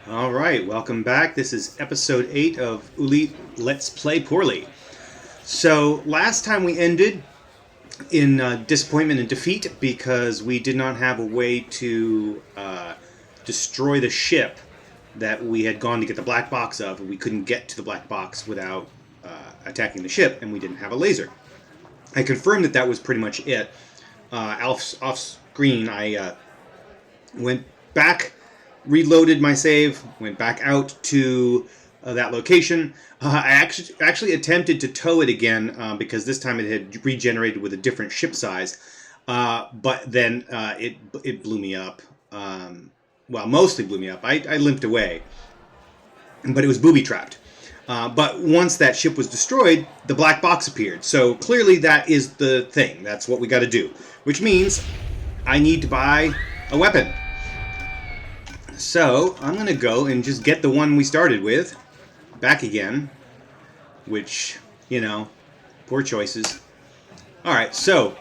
All right, welcome back. This is episode 8 of Oolite Let's Play Poorly. So, last time we ended in disappointment and defeat because we did not have a way to destroy the ship that we had gone to get the black box of. We couldn't get to the black box without attacking the ship, and we didn't have a laser. I confirmed that was pretty much it. Off screen, I went back, reloaded my save, went back out to that location. I actually attempted to tow it again because this time it had regenerated with a different ship size, but then it blew me up. Well, mostly blew me up. I limped away, but it was booby-trapped. But once that ship was destroyed, the black box appeared. So clearly that is the thing. That's what we got to do. Which means I need to buy a weapon. So I'm going to go and just get the one we started with back again. Which, you know, poor choices. Alright, so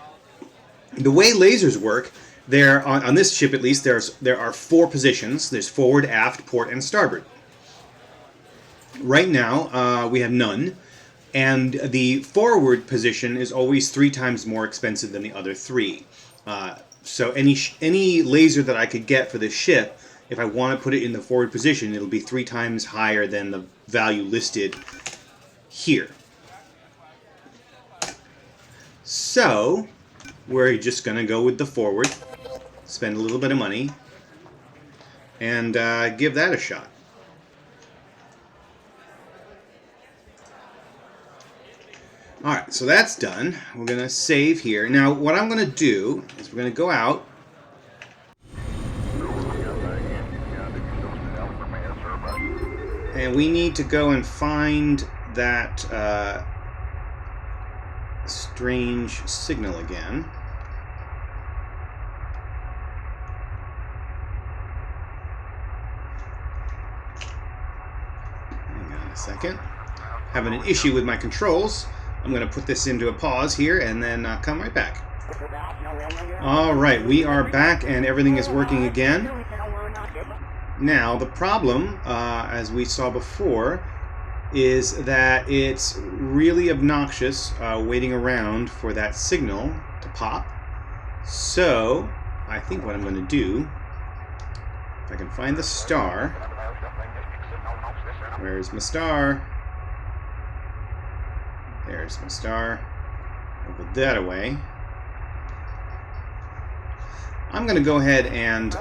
the way lasers work, there on this ship at least, there are 4 positions. There's forward, aft, port, and starboard. Right now, we have none, and the forward position is always 3 times more expensive than the other 3. So any laser that I could get for this ship, if I want to put it in the forward position, it'll be 3 times higher than the value listed here. So, we're just going to go with the forward, spend a little bit of money, and give that a shot. Alright, so that's done. We're going to save here. Now, what I'm going to do is we're going to go out. And we need to go and find that strange signal again. Hang on a second. Having an issue with my controls. I'm going to put this into a pause here and then come right back. Alright, we are back and everything is working again. Now, the problem, as we saw before, is that it's really obnoxious waiting around for that signal to pop. So, I think what I'm going to do, if I can find the star. Where's my star? There's my star. I'll put that away. I'm going to go ahead and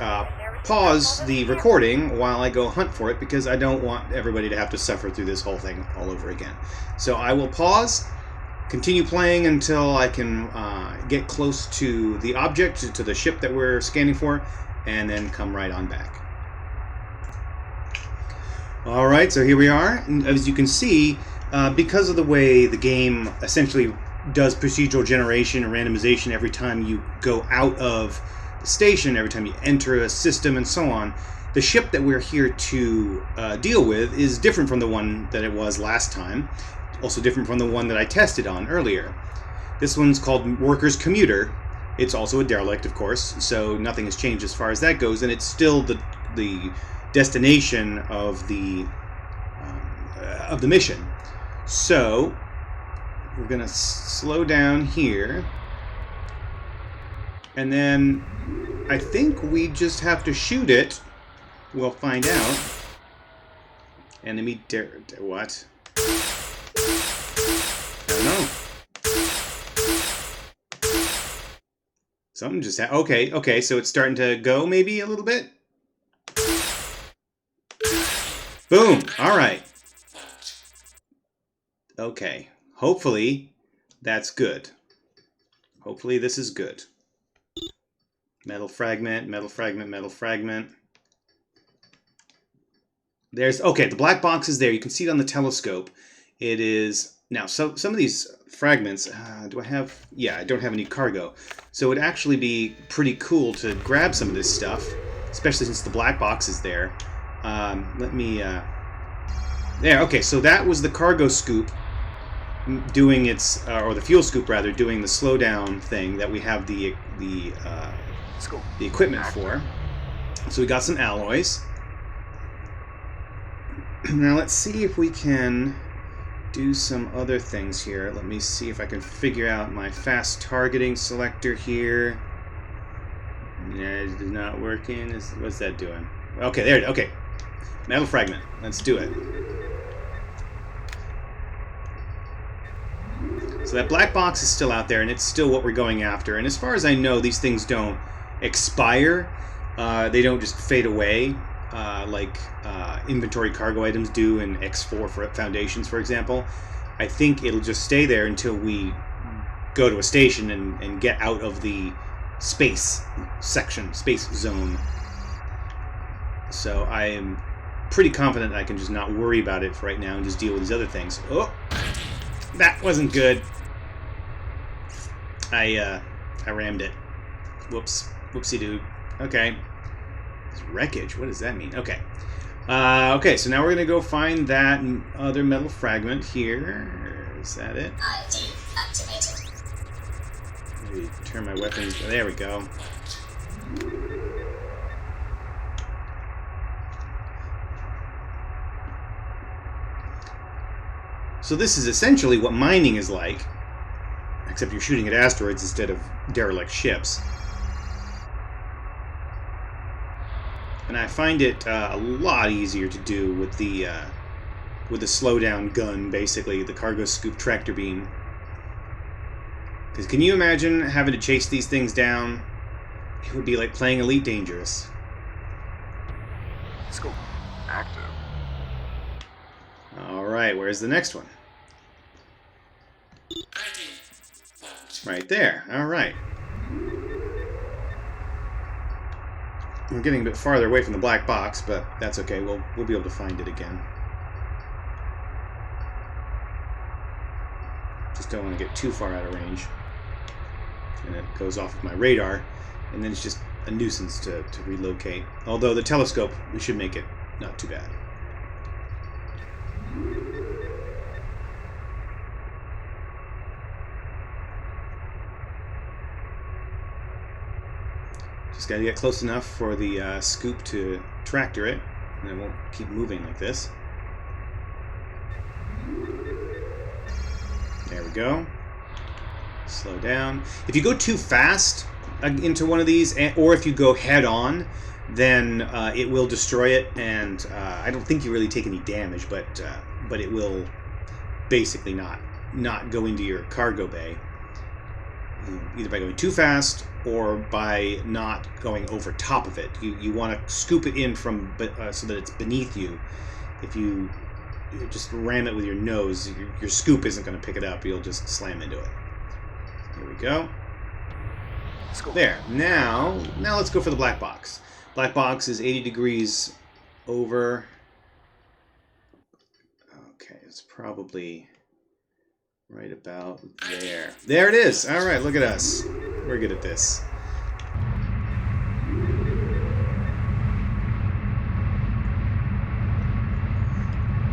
pause the recording while I go hunt for it because I don't want everybody to have to suffer through this whole thing all over again. So I will pause, continue playing until I can get close to the object, to the ship that we're scanning for, and then come right on back. Alright, so here we are. As you can see, because of the way the game essentially does procedural generation and randomization every time you go out of the station, every time you enter a system and so on, the ship that we're here to deal with is different from the one that it was last time. Also different from the one that I tested on earlier. This one's called Workers Commuter. It's also a derelict, of course, so nothing has changed as far as that goes, and it's still the destination of the mission. So, we're going to slow down here. And then, I think we just have to shoot it. We'll find out. Enemy what? I don't know. Something just okay, so it's starting to go maybe a little bit. Boom! Alright. Okay. Hopefully, that's good. Hopefully this is good. Metal fragment, metal fragment, metal fragment. Okay, the black box is there. You can see it on the telescope. It is... Now, so some of these fragments... do I have... Yeah, I don't have any cargo. So it would actually be pretty cool to grab some of this stuff, especially since the black box is there. Let me... There, okay, so that was the cargo scoop doing its... or the fuel scoop, rather, doing the slowdown thing that we have the equipment for. So we got some alloys. Now let's see if we can do some other things here. Let me see if I can figure out my fast targeting selector here. Yeah, it's not working. What's that doing? Okay, there. Okay, metal fragment. Let's do it. So that black box is still out there, and it's still what we're going after. And as far as I know, these things don't expire. They don't just fade away like inventory cargo items do in X4 for Foundations, for example. I think it'll just stay there until we go to a station and get out of the space section, space zone. So I am pretty confident I can just not worry about it for right now and just deal with these other things. Oh, that wasn't good. I rammed it. Whoops. Whoopsie dude. Okay. It's wreckage. What does that mean? Okay. Okay, so now we're going to go find that other metal fragment here. Is that it? ID activated. Maybe turn my weapons. There we go. So this is essentially what mining is like, except you're shooting at asteroids instead of derelict ships. And I find it a lot easier to do with the slowdown gun, basically, the cargo scoop tractor beam. Because can you imagine having to chase these things down? It would be like playing Elite Dangerous. Scope active. Alright, where's the next one? Right there. Alright. We're getting a bit farther away from the black box, but that's okay. We'll be able to find it again. Just don't want to get too far out of range. And it goes off of my radar, and then it's just a nuisance to relocate. Although the telescope, we should make it not too bad. Just gotta get close enough for the scoop to tractor it, and it won't keep moving like this. There we go. Slow down. If you go too fast into one of these, or if you go head on, then it will destroy it, and I don't think you really take any damage, but it will basically not go into your cargo bay, either by going too fast or by not going over top of it. You want to scoop it in from so that it's beneath you. If you just ram it with your nose, your scoop isn't going to pick it up. You'll just slam into it. Here we go. There. Now let's go for the black box. Black box is 80 degrees over. Okay, it's probably right about there. There it is. All right, look at us. We're good at this.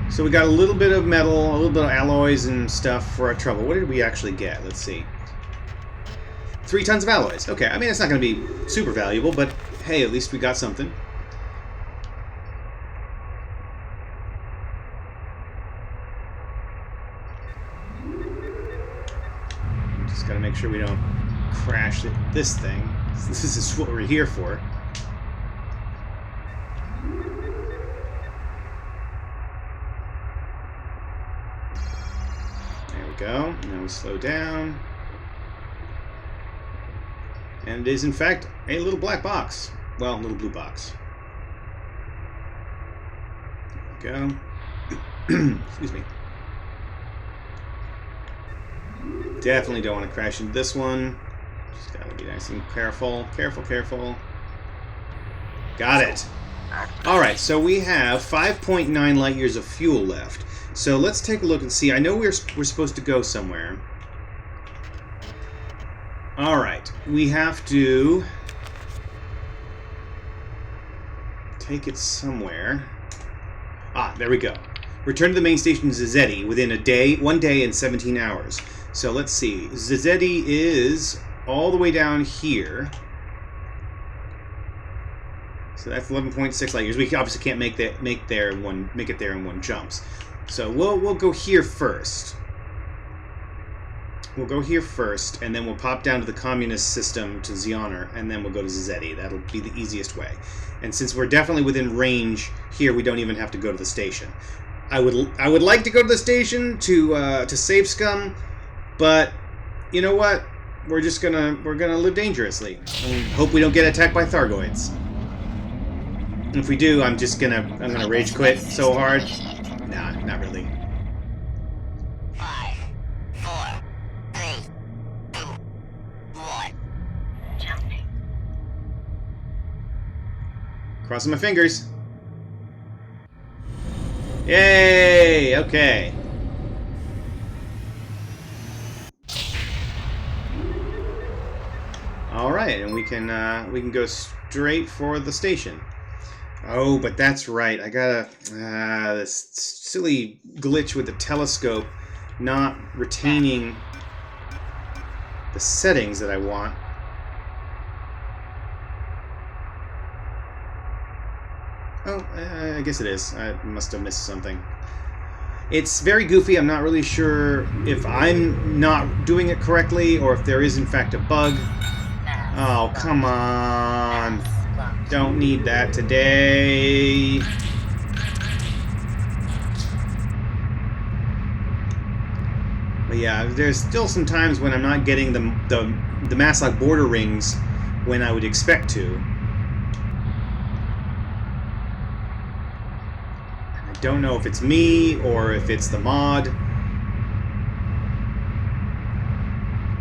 So we got a little bit of metal, a little bit of alloys and stuff for our trouble. What did we actually get? Let's see. 3 tons of alloys. Okay, I mean, it's not going to be super valuable, but hey, at least we got something. Just got to make sure we don't crash this thing. This is what we're here for. There we go. Now we slow down. And it is, in fact, a little black box. Well, a little blue box. There we go. Excuse me. Definitely don't want to crash into this one. Just gotta be nice and careful. Careful, careful. Got it. Alright, so we have 5.9 light years of fuel left. So let's take a look and see. I know we're supposed to go somewhere. Alright, we have to take it somewhere. Ah, there we go. Return to the main station Zezedi within 1 day and 17 hours. So let's see. Zezedi is all the way down here. So that's 11.6 light years. We obviously can't make it there in one jumps. So we'll go here first. We'll go here first, and then we'll pop down to the communist system to Xioner, and then we'll go to Zeti. That'll be the easiest way. And since we're definitely within range here, we don't even have to go to the station. I would like to go to the station to save Scum, but you know what? We're gonna live dangerously and hope we don't get attacked by Thargoids. If we do, I'm gonna rage quit so hard. Nah, not really. 5, 4, 3, 2, 1. Jumping. Crossing my fingers. Yay! Okay. All right, and we can go straight for the station. Oh, but that's right. I gotta this silly glitch with the telescope not retaining the settings that I want. Oh, I guess it is. I must have missed something. It's very goofy. I'm not really sure if I'm not doing it correctly or if there is in fact a bug. Oh, come on. Don't need that today. But yeah, there's still some times when I'm not getting the Maslock border rings when I would expect to. I don't know if it's me or if it's the mod.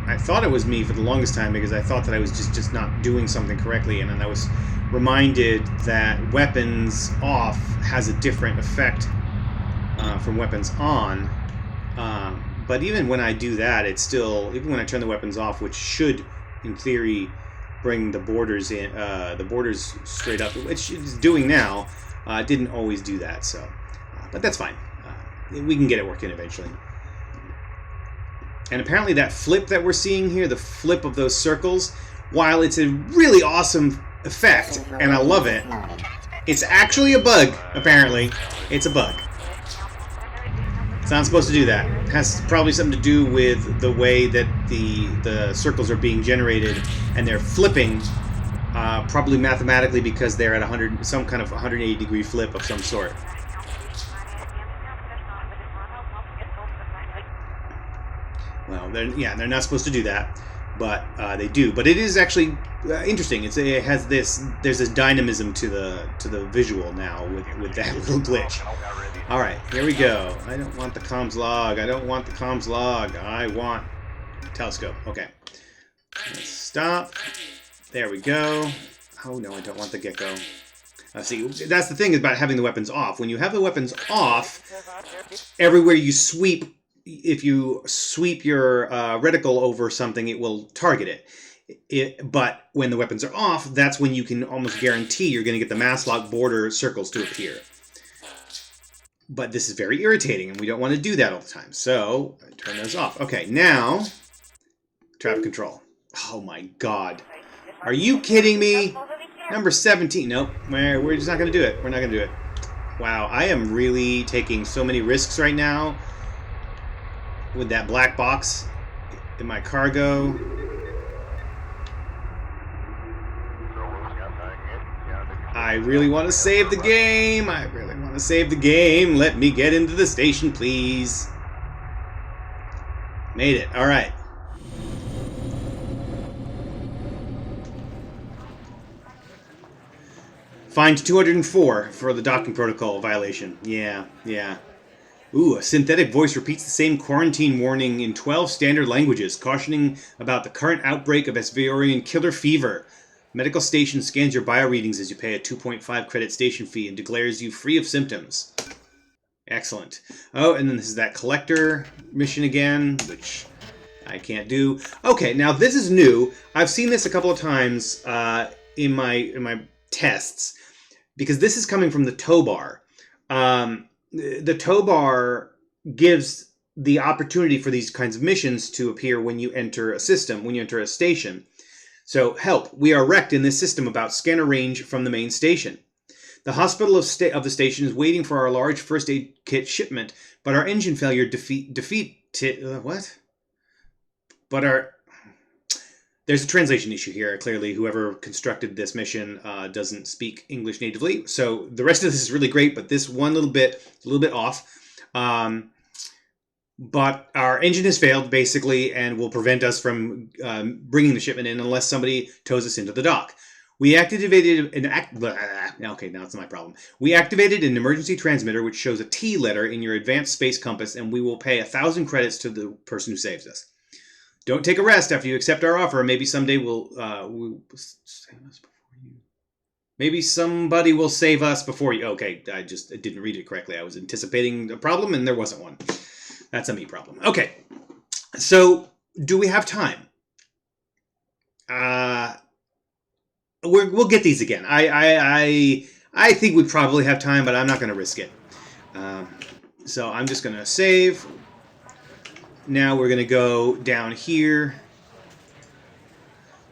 I thought it was me for the longest time because I thought that I was just not doing something correctly, and then I was reminded that weapons off has a different effect from weapons on. But even when I do that, it's still, even when I turn the weapons off, which should, in theory, bring the borders in, the borders straight up, which it's doing now. It didn't always do that, so, but that's fine. We can get it working eventually. And apparently that flip that we're seeing here, the flip of those circles, while it's a really awesome effect, and I love it, it's actually a bug, apparently. It's a bug. It's not supposed to do that. It has probably something to do with the way that the circles are being generated, and they're flipping, probably mathematically because they're at some kind of 180-degree flip of some sort. Well, they're not supposed to do that, but they do. But it is actually interesting. It has there's this dynamism to the visual now with that little glitch. All right, here we go. I don't want the comms log. I don't want the comms log. I want telescope. Okay, let's stop. There we go. Oh no, I don't want the gecko. See, that's the thing about having the weapons off. When you have the weapons off, everywhere you sweep. If you sweep your reticle over something, it will target it. But when the weapons are off, that's when you can almost guarantee you're going to get the Maslock border circles to appear. But this is very irritating, and we don't want to do that all the time. So, I turn those off. Okay, now, traffic control. Oh my god. Are you kidding me? Number 17. Nope, we're just not going to do it. We're not going to do it. Wow, I am really taking so many risks right now with that black box in my cargo. I really want to save the game. I really want to save the game. Let me get into the station, please. Made it. All right. Fined 204 for the docking protocol violation. Yeah. Ooh, a synthetic voice repeats the same quarantine warning in 12 standard languages, cautioning about the current outbreak of Asvarian killer fever. Medical station scans your bioreadings as you pay a 2.5 credit station fee and declares you free of symptoms. Excellent. Oh, and then this is that collector mission again, which I can't do. Okay, now this is new. I've seen this a couple of times in my tests, because this is coming from the towbar. The towbar gives the opportunity for these kinds of missions to appear when you enter a system, when you enter a station. So, help. We are wrecked in this system about scanner range from the main station. The hospital of the station is waiting for our large first aid kit shipment, but our engine failure what? But our... There's a translation issue here. Clearly, whoever constructed this mission doesn't speak English natively. So the rest of this is really great, but this one little bit, a little bit off. But our engine has failed, basically, and will prevent us from bringing the shipment in unless somebody tows us into the dock. We activated okay, now it's my problem. We activated an emergency transmitter which shows a T letter in your advanced space compass, and we will pay 1,000 credits to the person who saves us. Don't take a rest after you accept our offer. Maybe someday we'll save us before you. Maybe somebody will save us before you. Okay, I didn't read it correctly. I was anticipating a problem, and there wasn't one. That's a me problem. Okay, so do we have time? We'll get these again. I think we probably have time, but I'm not going to risk it. So I'm just going to save. Now we're going to go down here,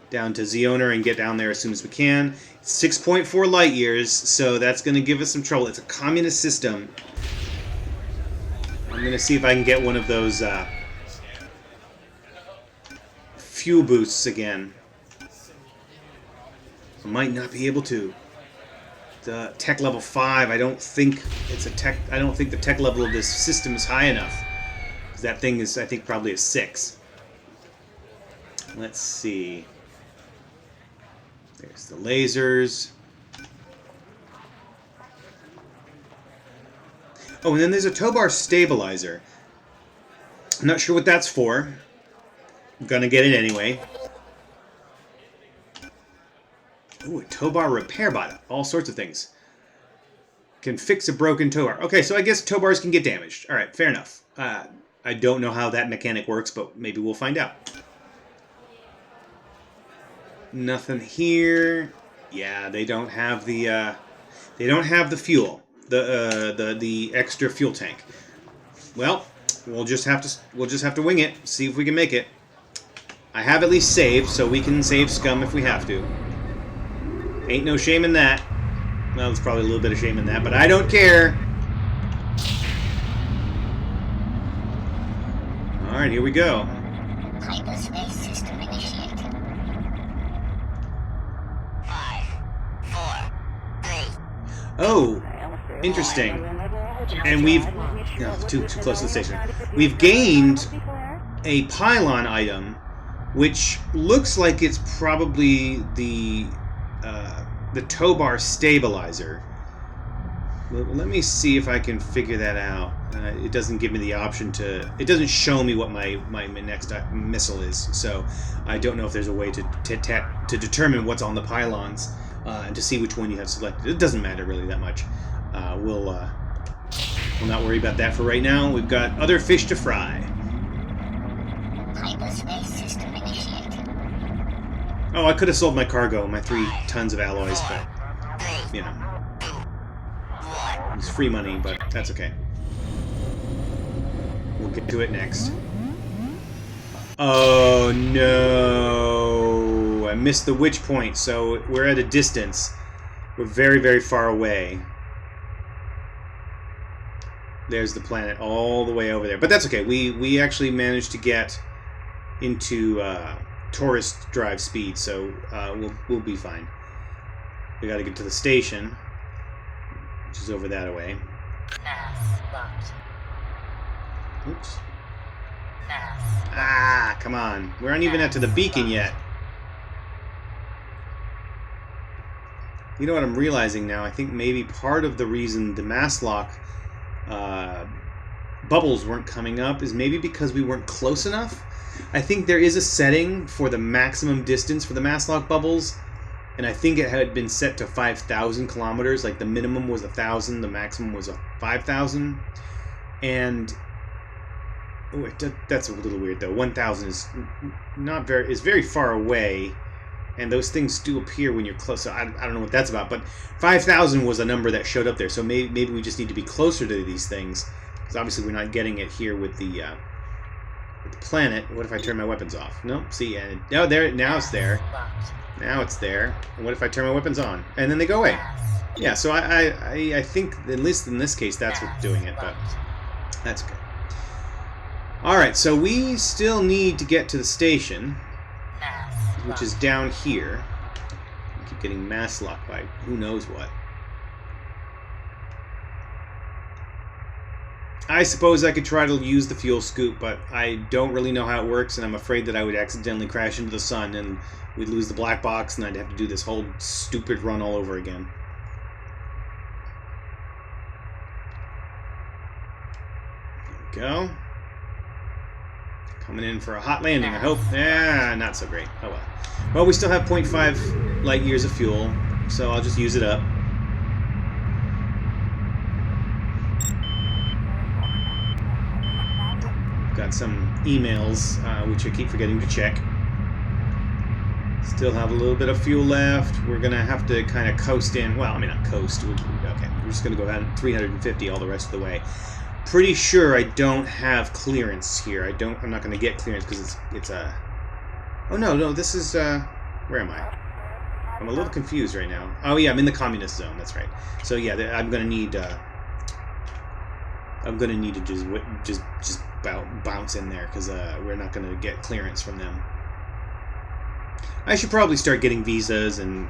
down to Zeoner, and get down there as soon as we can. 6.4 light years, so that's going to give us some trouble. It's a communist system. I'm going to see if I can get one of those fuel boosts again. I might not be able to. The tech level 5, I don't think the tech level of this system is high enough. That thing is, I think, probably a 6. Let's see. There's the lasers. Oh, and then there's a towbar stabilizer. I'm not sure what that's for. I'm gonna get it anyway. Ooh, a towbar repair bot. All sorts of things. Can fix a broken towbar. Okay, so I guess towbars can get damaged. Alright, fair enough. I don't know how that mechanic works, but maybe we'll find out. Nothing here. Yeah, they don't have the fuel, the extra fuel tank. Well, we'll just have to wing it. See if we can make it. I have at least saved, so we can save scum if we have to. Ain't no shame in that. Well, there's probably a little bit of shame in that, but I don't care. Alright, here we go. Hyperspace system initiated. 5, 4, 3. Oh, interesting. And we've... No, too close to the station. We've gained a pylon item, which looks like it's probably the towbar stabilizer. Let me see if I can figure that out. It doesn't give me the option to... It doesn't show me what my next missile is, so I don't know if there's a way to determine what's on the pylons and to see which one you have selected. It doesn't matter really that much. We'll not worry about that for right now. We've got other fish to fry. Hyperspace system initiated. Oh, I could have sold my cargo, my 3 tons of alloys, but, you know. It's free money, but that's okay. We'll get to it next. Oh, no. I missed the witch point, so we're at a distance. We're very, very far away. There's the planet all the way over there. But that's okay. We actually managed to get into tourist drive speed, so we'll be fine. We got to get to the station, which is over that way. Mass locked. Oops. Mass. Ah, come on. We aren't even up to the beacon yet. You know what I'm realizing now? I think maybe part of the reason the mass lock bubbles weren't coming up is maybe because we weren't close enough. I think there is a setting for the maximum distance for the mass lock bubbles, and I think it had been set to 5,000 kilometers. Like the minimum was 1,000, the maximum was 5,000, and that's a little weird though. 1,000 is very far away, and those things do appear when you're close. So I don't know what that's about, but 5,000 was a number that showed up there. So maybe we just need to be closer to these things, because obviously we're not getting it here with the with the planet. What if I turn my weapons off? Nope. See, and now there. Now it's there. Now it's there. And what if I turn my weapons on? And then they go away. Yeah. So I think at least in this case that's what's doing it. But that's good. All right. So we still need to get to the station, which is down here. I keep getting mass locked by who knows what. I suppose I could try to use the fuel scoop, but I don't really know how it works, and I'm afraid that I would accidentally crash into the sun, and we'd lose the black box, and I'd have to do this whole stupid run all over again. There we go. Coming in for a hot landing, I hope. Yeah, not so great. Oh well. Well, we still have 0.5 light years of fuel, so I'll just use it up. Got some emails, which I keep forgetting to check. Still have a little bit of fuel left. We're going to have to kind of coast in. Well, I mean, not coast. Okay, we're just going to go ahead and 350 all the rest of the way. Pretty sure I don't have clearance here. I'm not going to get clearance because it's a... Oh, no, this is... Where am I? I'm a little confused right now. Oh, yeah, I'm in the communist zone. That's right. So, yeah, I'm going to need... I'm going to need to just bounce in there because we're not going to get clearance from them. I should probably start getting visas and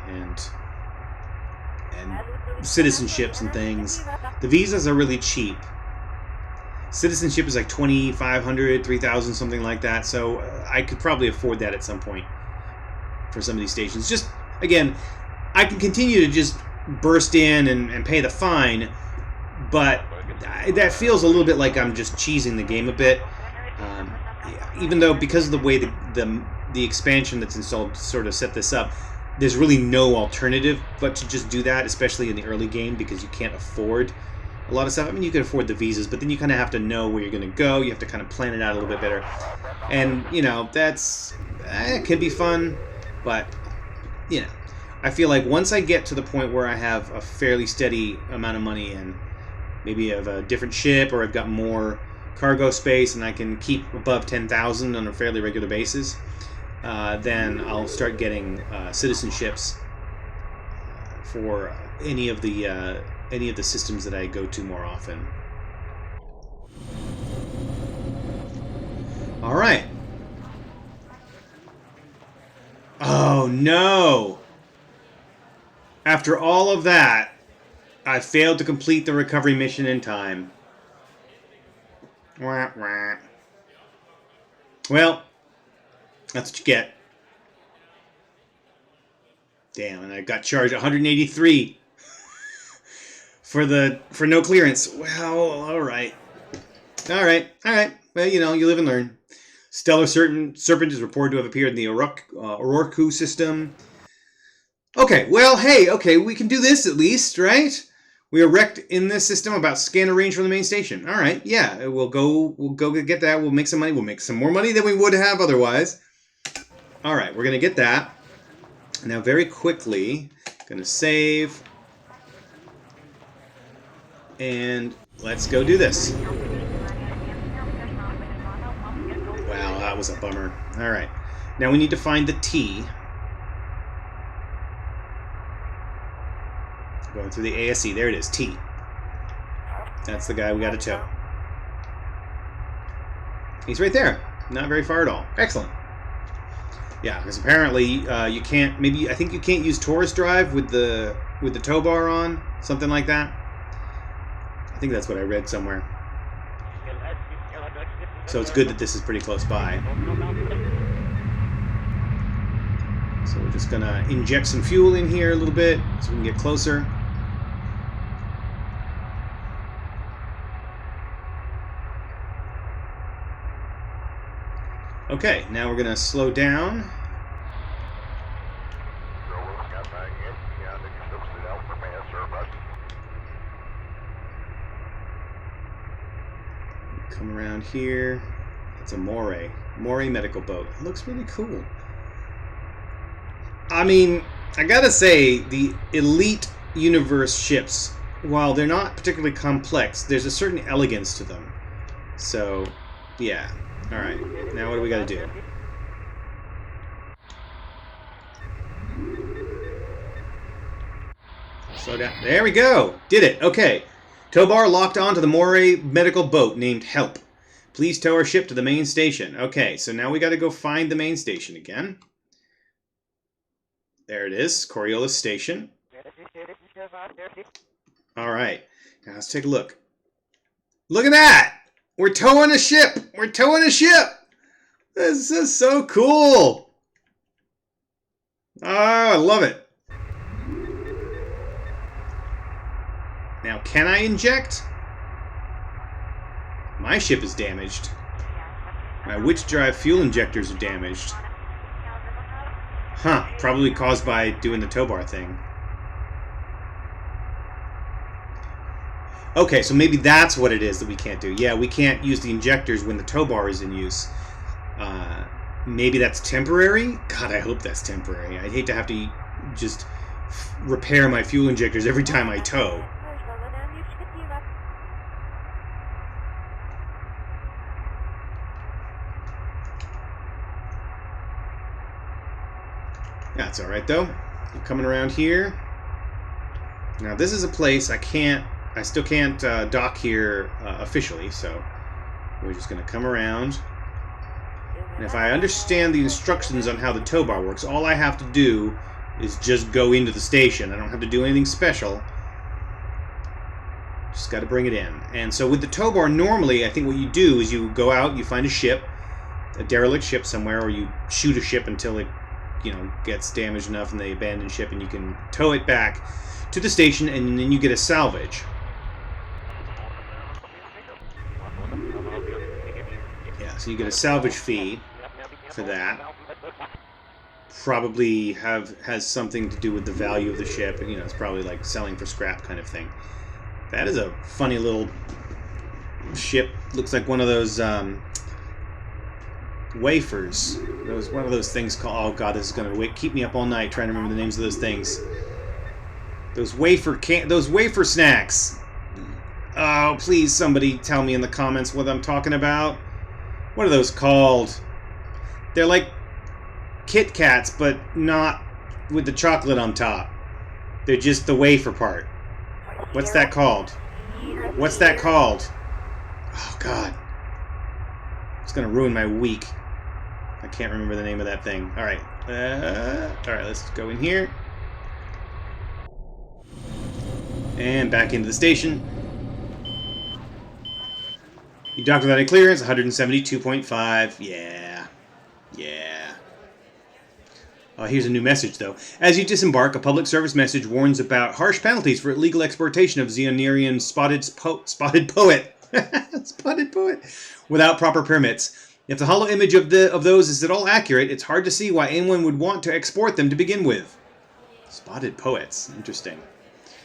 citizenships and things. The visas are really cheap. Citizenship is like $2,500, $3,000, something like that. So I could probably afford that at some point for some of these stations. Just again, I can continue to just burst in and pay the fine, but that feels a little bit like I'm just cheesing the game a bit. Even though because of the way the expansion that's installed sort of set this up, there's really no alternative but to just do that, especially in the early game because you can't afford a lot of stuff. I mean, you can afford the visas, but then you kind of have to know where you're going to go. You have to kind of plan it out a little bit better. And, you know, it can be fun, but, you know, I feel like once I get to the point where I have a fairly steady amount of money and maybe I have a different ship or I've got more cargo space and I can keep above 10,000 on a fairly regular basis, then I'll start getting citizenships for any of the systems that I go to more often. All right. Oh no! After all of that, I failed to complete the recovery mission in time. Wah, wah. Well, that's what you get. Damn, and I got charged 183 for no clearance. Well, all right. Well, you know, you live and learn. Stellar serpent is reported to have appeared in the Oroku system. Okay, well, hey, okay, we can do this at least, right? We are wrecked in this system about scanner range from the main station. All right, yeah, we'll go get that. We'll make some money. We'll make some more money than we would have otherwise. All right, we're gonna get that. Now, very quickly, gonna save, and let's go do this. Wow, that was a bummer. All right, now we need to find the T. Going through the ASE. There it is. T. That's the guy we got to tow. He's right there. Not very far at all. Excellent. Yeah, because apparently you can't. Maybe I think you can't use Taurus drive with the towbar on. Something like that. I think that's what I read somewhere. So it's good that this is pretty close by. So we're just gonna inject some fuel in here a little bit so we can get closer. Okay, now we're going to slow down. Come around here. It's a Moray medical boat. It looks really cool. I mean, I gotta say, the Elite Universe ships, while they're not particularly complex, there's a certain elegance to them. So, Yeah. Alright. Now what do we gotta do? Slow down. There we go! Did it! Okay. Towbar locked onto the Moray medical boat named Help. Please tow our ship to the main station. Okay, so now we gotta go find the main station again. There it is. Coriolis Station. Alright. Now let's take a look. Look at that! We're towing a ship! We're towing a ship! This is so cool! Oh, I love it. Now, can I inject? My ship is damaged. My witch drive fuel injectors are damaged. Huh, probably caused by doing the towbar thing. Okay, so maybe that's what it is that we can't do. Yeah, we can't use the injectors when the towbar is in use. Maybe that's temporary? God, I hope that's temporary. I'd hate to have to just repair my fuel injectors every time I tow. That's alright though. I'm coming around here. Now this is a place I still can't dock here officially, so we're just going to come around. And if I understand the instructions on how the towbar works, all I have to do is just go into the station. I don't have to do anything special. Just got to bring it in. And so with the towbar, normally, I think what you do is you go out, you find a ship, a derelict ship somewhere, or you shoot a ship until it, gets damaged enough and they abandon ship, and you can tow it back to the station, and then you get a salvage. Yeah, so you get a salvage fee for that. Probably has something to do with the value of the ship. It's probably like selling for scrap kind of thing. That is a funny little ship. Looks like one of those wafers. One of those things called. Oh god, this is gonna keep me up all night trying to remember the names of those things. Those wafer snacks. Oh, please, somebody tell me in the comments what I'm talking about. What are those called? They're like Kit Kats, but not with the chocolate on top. They're just the wafer part. What's that called? What's that called? Oh, God. It's going to ruin my week. I can't remember the name of that thing. Alright. Alright, let's go in here. And back into the station. You docked without any clearance, 172.5. Yeah. Yeah. Here's a new message, though. As you disembark, a public service message warns about harsh penalties for illegal exportation of Xenarian spotted poet. Spotted poet. Without proper permits. If the hollow image of those is at all accurate, it's hard to see why anyone would want to export them to begin with. Spotted poets. Interesting.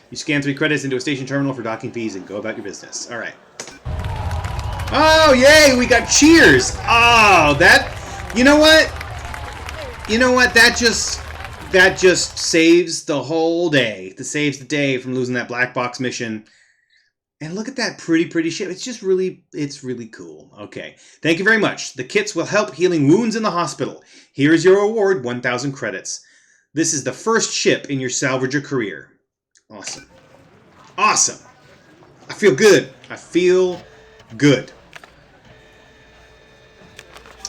You scan 3 credits into a station terminal for docking fees and go about your business. All right. Oh, yay! We got cheers! Oh, that... You know what? That just saves the whole day. That saves the day from losing that black box mission. And look at that pretty ship. It's really cool. Okay. Thank you very much. The kits will help healing wounds in the hospital. Here is your reward, 1,000 credits. This is the first ship in your salvager career. Awesome. Awesome. I feel good. I feel good.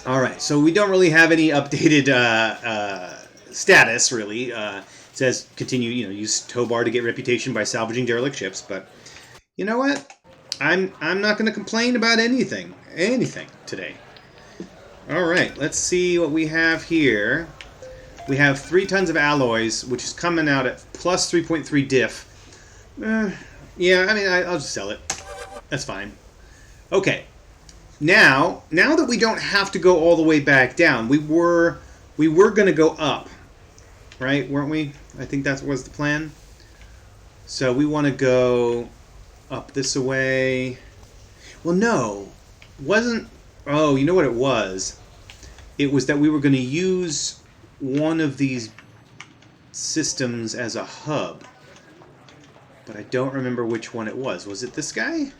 Alright, so we don't really have any updated status, really. It says continue, use towbar to get reputation by salvaging derelict ships, but you know what? I'm not going to complain about anything today. Alright, let's see what we have here. We have 3 tons of alloys, which is coming out at plus 3.3 diff. Yeah, I mean, I'll just sell it. That's fine. Okay. Now that we don't have to go all the way back down, we were going to go up, right? Weren't we? I think that was the plan. So we want to go up this way. Well, no. Wasn't... Oh, you know what it was? It was that we were going to use one of these systems as a hub. But I don't remember which one it was. Was it this guy?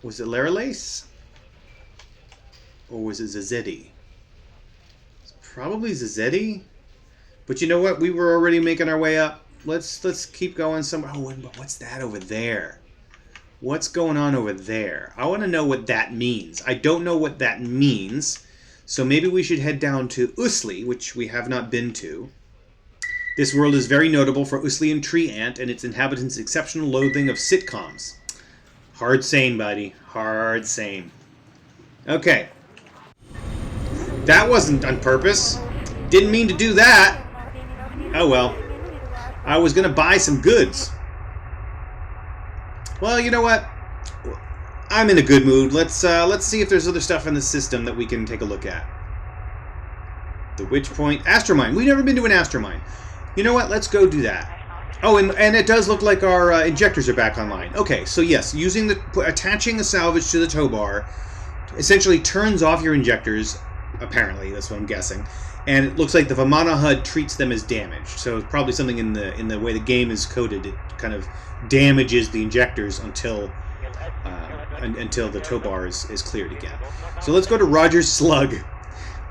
Was it Laralace? Or was it Zazzetti? It's probably Zazzetti. But you know what? We were already making our way up. Let's keep going somewhere. Oh, but what's that over there? What's going on over there? I want to know what that means. I don't know what that means. So maybe we should head down to Usli, which we have not been to. This world is very notable for Uslian tree ant and its inhabitants' exceptional loathing of sitcoms. Hard same, buddy. Hard same. Okay. That wasn't on purpose. Didn't mean to do that. Oh well. I was going to buy some goods. Well, you know what? I'm in a good mood. Let's see if there's other stuff in the system that we can take a look at. The Witch Point. Astromine. We've never been to an Astromine. You know what? Let's go do that. Oh, and it does look like our injectors are back online. Okay, so yes, attaching a salvage to the towbar essentially turns off your injectors, apparently, that's what I'm guessing. And it looks like the Vimana HUD treats them as damaged. So it's probably something in the way the game is coded. It kind of damages the injectors until the towbar is cleared again. So let's go to Roger's Slug.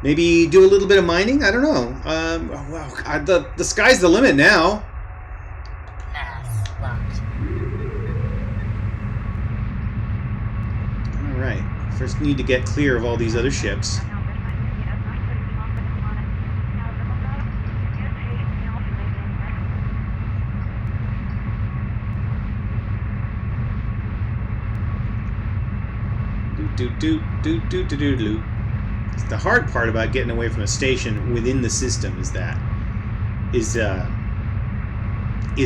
Maybe do a little bit of mining? I don't know. Wow, the sky's the limit now. Mass locked. Alright. First need to get clear of all these other ships. Do. The hard part about getting away from a station within the system is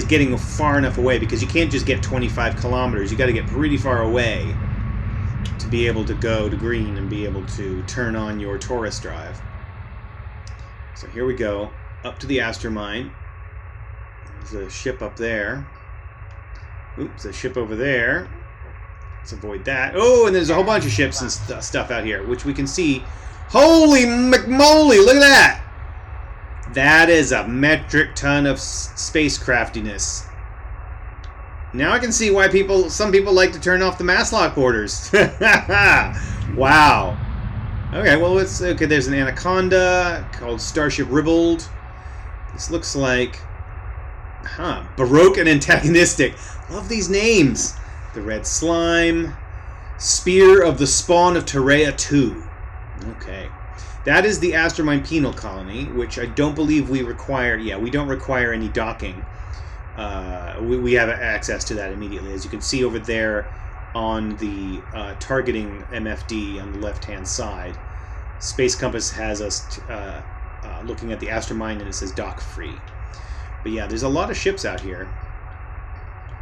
getting far enough away, because you can't just get 25 kilometers. You got to get pretty far away to be able to go to green and be able to turn on your Taurus drive. So here we go, up to the Astromine. There's a ship up there. Oops, a ship over there. Let's avoid that. Oh, and there's a whole bunch of ships and stuff out here, which we can see. Holy McMoly, look at that! That is a metric ton of spacecraftiness. Now I can see why some people like to turn off the mass lock borders. Wow. Okay, well, okay, there's an anaconda called Starship Ribald. This looks like... Baroque and antagonistic. Love these names. The Red Slime. Spear of the Spawn of Terrea 2. Okay. That is the Astromine Penal Colony, which I don't believe we require. Yeah, we don't require any docking. We have access to that immediately. As you can see over there on the targeting MFD on the left-hand side, Space Compass has us looking at the Astromine, and it says dock free. But yeah, there's a lot of ships out here.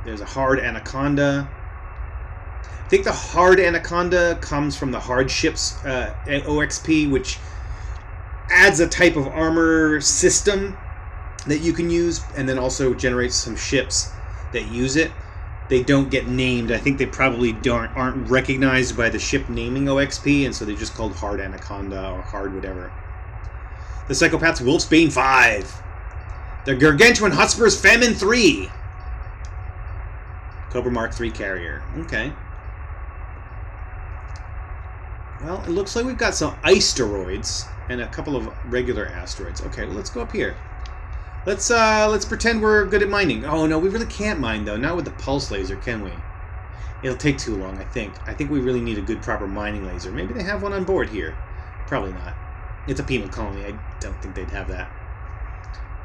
There's a hard anaconda. I think the hard anaconda comes from the hard ships OXP, which adds a type of armor system that you can use, and then also generates some ships that use it. They don't get named. I think they probably aren't recognized by the ship naming OXP, and so they're just called hard anaconda or hard whatever. The Psychopath's Wolfsbane 5. The Gargantuan Hotspur's Famine 3. Cobra Mark 3 carrier. Okay. Well, it looks like we've got some ice-steroids and a couple of regular asteroids. Okay, well, let's go up here. Let's pretend we're good at mining. Oh no, we really can't mine though. Not with the pulse laser, can we? It'll take too long, I think. I think we really need a good proper mining laser. Maybe they have one on board here. Probably not. It's a penal colony. I don't think they'd have that.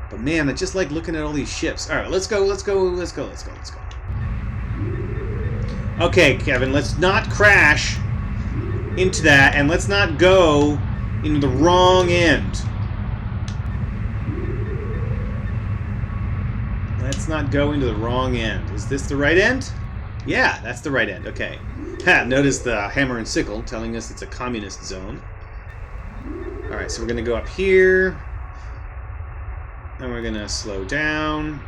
But man, I just like looking at all these ships. All right, let's go. Okay, Kevin, let's not crash into that, and let's not go into the wrong end. Let's not go into the wrong end. Is this the right end? Yeah, that's the right end. Okay. Notice the hammer and sickle telling us it's a communist zone. Alright, so we're going to go up here. And we're going to slow down.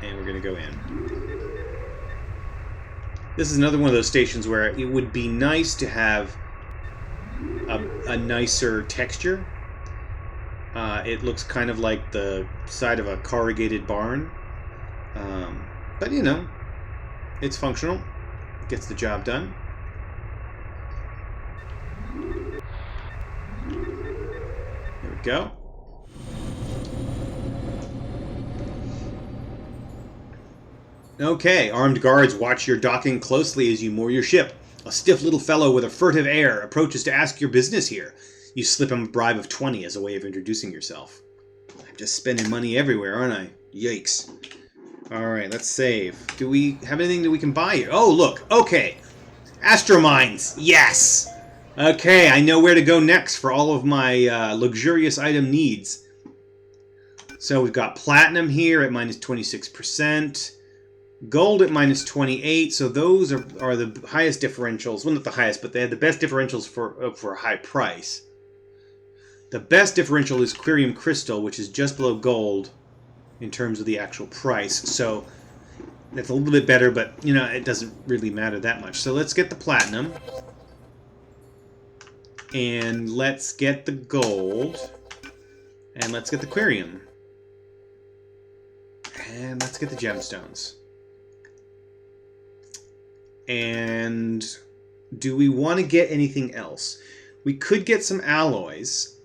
And we're going to go in. This is another one of those stations where it would be nice to have a nicer texture. It looks kind of like the side of a corrugated barn. But, you know, it's functional. Gets the job done. There we go. Okay, armed guards watch your docking closely as you moor your ship. A stiff little fellow with a furtive air approaches to ask your business here. You slip him a bribe of 20 as a way of introducing yourself. I'm just spending money everywhere, aren't I? Yikes. Alright, let's save. Do we have anything that we can buy here? Oh, look. Okay. Astromines. Yes! Okay, I know where to go next for all of my luxurious item needs. So we've got platinum here at minus 26%. Gold at minus 28, so those are the highest differentials. Well, not the highest, but they have the best differentials for a high price. The best differential is Quirium Crystal, which is just below gold in terms of the actual price. So that's a little bit better, but you know it doesn't really matter that much. So let's get the platinum, and let's get the gold, and let's get the Quirium, and let's get the gemstones. And do we want to get anything else? We could get some alloys.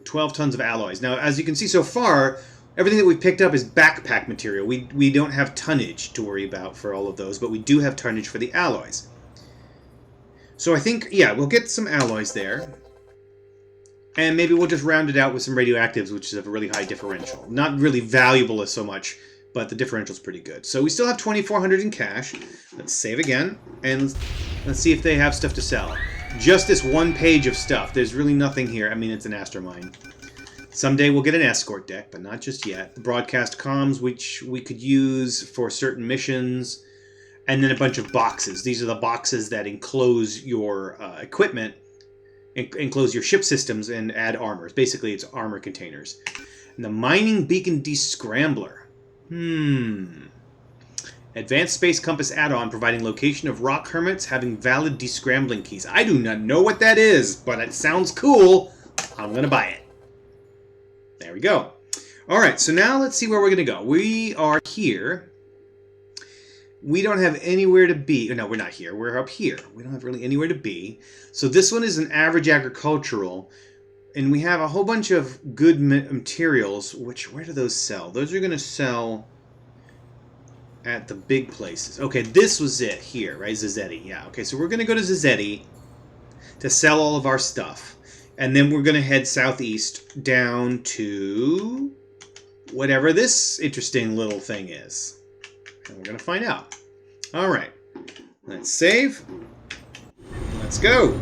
12 tons of alloys. Now, as you can see so far, everything that we've picked up is backpack material. We don't have tonnage to worry about for all of those, but we do have tonnage for the alloys. So I think, yeah, we'll get some alloys there. And maybe we'll just round it out with some radioactives, which is a really high differential. Not really valuable as so much, but the differential's pretty good. So we still have 2,400 in cash. Let's save again, and let's see if they have stuff to sell. Just this one page of stuff. There's really nothing here. I mean, it's an astromine. Someday we'll get an escort deck, but not just yet. The broadcast comms, which we could use for certain missions, and then a bunch of boxes. These are the boxes that enclose your equipment, enclose your ship systems, and add armors. Basically, it's armor containers. And the mining beacon descrambler. Advanced Space Compass add-on providing location of rock hermits having valid descrambling keys. I do not know what that is, but it sounds cool. I'm going to buy it. There we go. Alright, so now let's see where we're going to go. We are here. We don't have anywhere to be. No, we're not here. We're up here. We don't have really anywhere to be. So this one is an average agricultural. And we have a whole bunch of good materials, where do those sell? Those are going to sell at the big places. Okay, this was it here, right? Zazzetti. Yeah, okay, so we're going to go to Zazzetti to sell all of our stuff. And then we're going to head southeast down to whatever this interesting little thing is. And we're going to find out. All right, let's save. Let's go.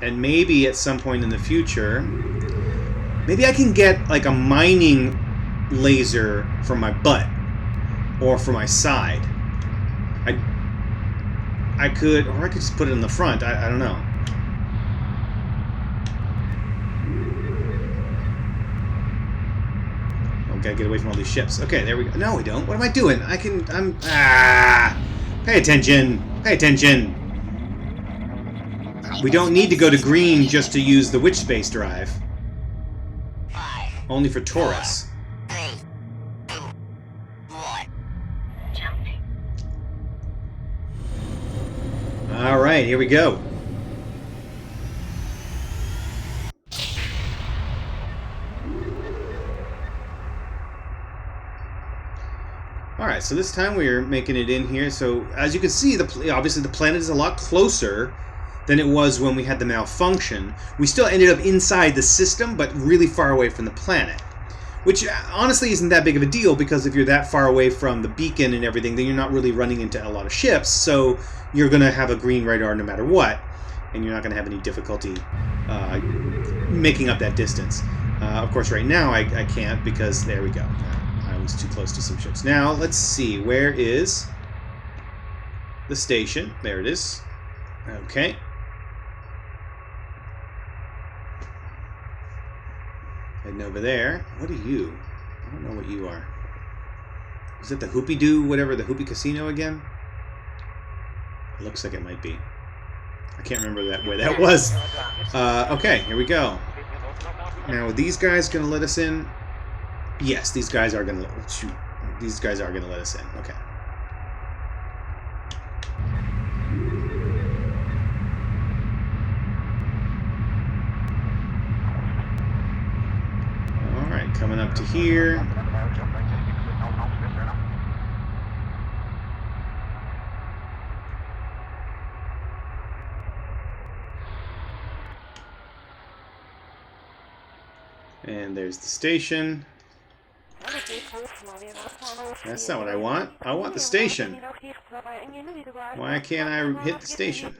And maybe at some point in the future, maybe I can get like a mining laser for my butt or for my side. I could, or I could just put it in the front. I don't know. Oh, gotta get away from all these ships. Okay, there we go. No, we don't. What am I doing? Pay attention. Pay attention. We don't need to go to green just to use the witch space drive. Only for Taurus. Alright, here we go. Alright, so this time we're making it in here. So, as you can see, obviously the planet is a lot closer than it was when we had the malfunction. We still ended up inside the system, but really far away from the planet. Which, honestly, isn't that big of a deal, because if you're that far away from the beacon and everything, then you're not really running into a lot of ships, so you're going to have a green radar no matter what, and you're not going to have any difficulty making up that distance. Of course, right now I can't, because there we go. I was too close to some ships. Now, let's see. Where is the station? There it is. Okay. Heading over there. What are you? I don't know what you are. Is it the Hoopy Doo, whatever, the Hoopy Casino again? It looks like it might be. I can't remember where that was. Okay, here we go. Now, are these guys going to let us in? Yes, these guys are going to... Shoot. These guys are going to let us in. Okay. All right, coming up to here. And there's the station. That's not what I want. I want the station. Why can't I hit the station?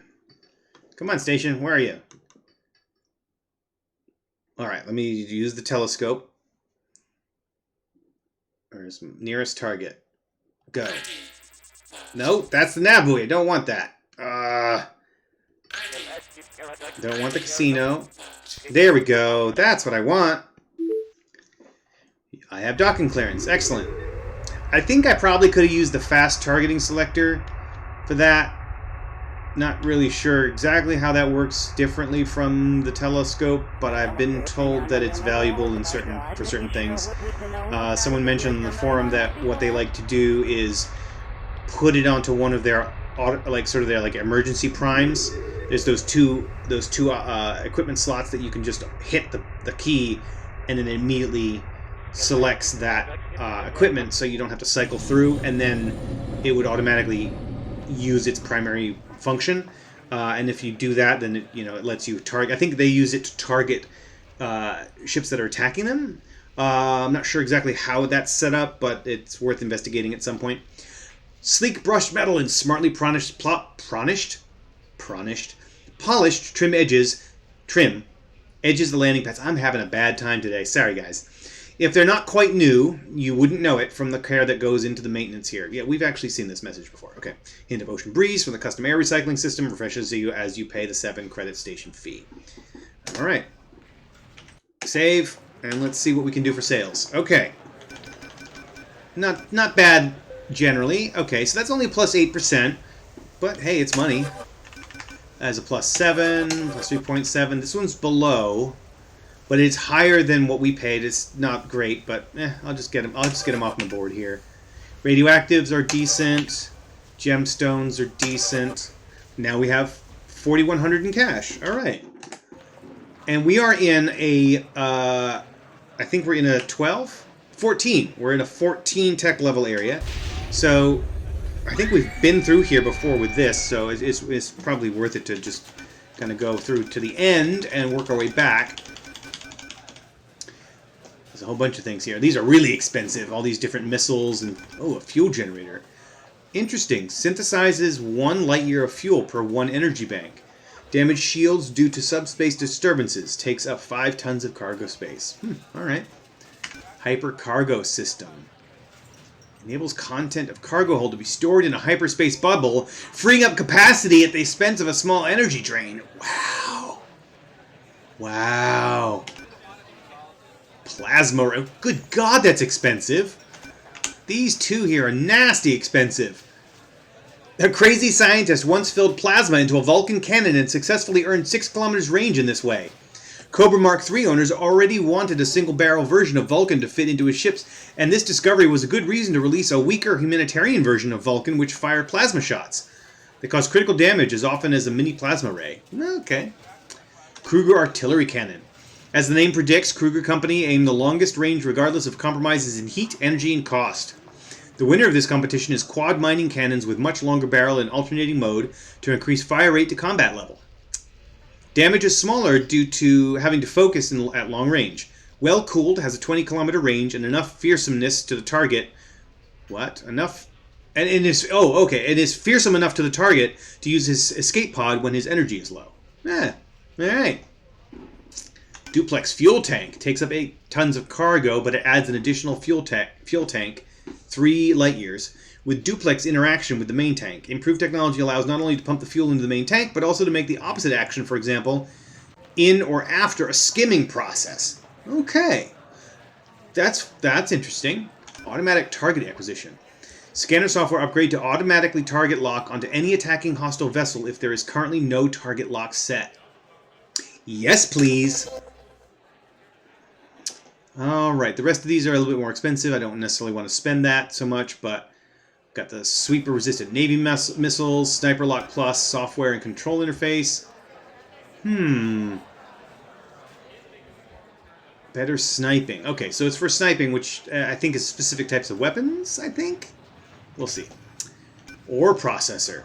Come on, station. Where are you? Alright, let me use the telescope. Where's nearest target? Go. Nope, that's the nav buoy. I don't want that. Don't want the casino. There we go. That's what I want. I have docking clearance. Excellent. I think I probably could have used the fast targeting selector for that. Not really sure exactly how that works differently from the telescope, but I've been told that it's valuable in for certain things. Someone mentioned in the forum that what they like to do is put it onto one of their their emergency primes. There's those two equipment slots that you can just hit the key, and then it immediately selects that equipment, so you don't have to cycle through, and then it would automatically use its primary function. And if you do that, then it lets you target. I think they use it to target ships that are attacking them. I'm not sure exactly how that's set up, but it's worth investigating at some point. Sleek brushed metal and smartly polished trim edges of the landing pads. I'm having a bad time today. Sorry, guys. If they're not quite new, you wouldn't know it from the care that goes into the maintenance here. Yeah, we've actually seen this message before. Okay. Hint of ocean breeze from the custom air recycling system refreshes you as you pay the 7-credit station fee. All right. Save, and let's see what we can do for sales. Okay. Not bad generally. Okay, so that's only a plus 8%, but hey, it's money. As a plus 7, plus 3.7. This one's below. But it's higher than what we paid. It's not great, but I'll just get them off my board here. Radioactives are decent. Gemstones are decent. Now we have 4,100 in cash. All right. And we are in a, I think we're in a 12? 14. We're in a 14 tech level area. So I think we've been through here before with this, so it's probably worth it to just kind of go through to the end and work our way back. A whole bunch of things here. These are really expensive. All these different missiles and a fuel generator. Interesting. Synthesizes 1 light year of fuel per 1 energy bank. Damage shields due to subspace disturbances. Takes up 5 tons of cargo space. All right. Hyper cargo system. Enables content of cargo hold to be stored in a hyperspace bubble, freeing up capacity at the expense of a small energy drain. Wow. Wow. Plasma. Good God, that's expensive. These two here are nasty expensive. A crazy scientist once filled plasma into a Vulcan cannon and successfully earned 6 kilometers range in this way. Cobra Mark III owners already wanted a single-barrel version of Vulcan to fit into his ships, and this discovery was a good reason to release a weaker humanitarian version of Vulcan which fired plasma shots. They cause critical damage as often as a mini plasma ray. Okay. Kruger Artillery Cannon. As the name predicts, Kruger Company aim the longest range regardless of compromises in heat, energy, and cost. The winner of this competition is quad mining cannons with much longer barrel and alternating mode to increase fire rate to combat level. Damage is smaller due to having to focus at long range. Well cooled, has a 20-kilometer range and enough fearsomeness to the target. What? Enough? And it is. Oh, okay. It is fearsome enough to the target to use his escape pod when his energy is low. All right. Duplex fuel tank takes up 8 tons of cargo, but it adds an additional fuel tank, 3 light years, with duplex interaction with the main tank. Improved technology allows not only to pump the fuel into the main tank, but also to make the opposite action, for example, in or after a skimming process. Okay. That's interesting. Automatic target acquisition. Scanner software upgrade to automatically target lock onto any attacking hostile vessel if there is currently no target lock set. Yes, please. All right, the rest of these are a little bit more expensive. I don't necessarily want to spend that so much, but got the sweeper-resistant Navy missiles, Sniper Lock Plus, software and control interface. Better sniping. Okay, so it's for sniping, which I think is specific types of weapons, I think? We'll see. Ore processor.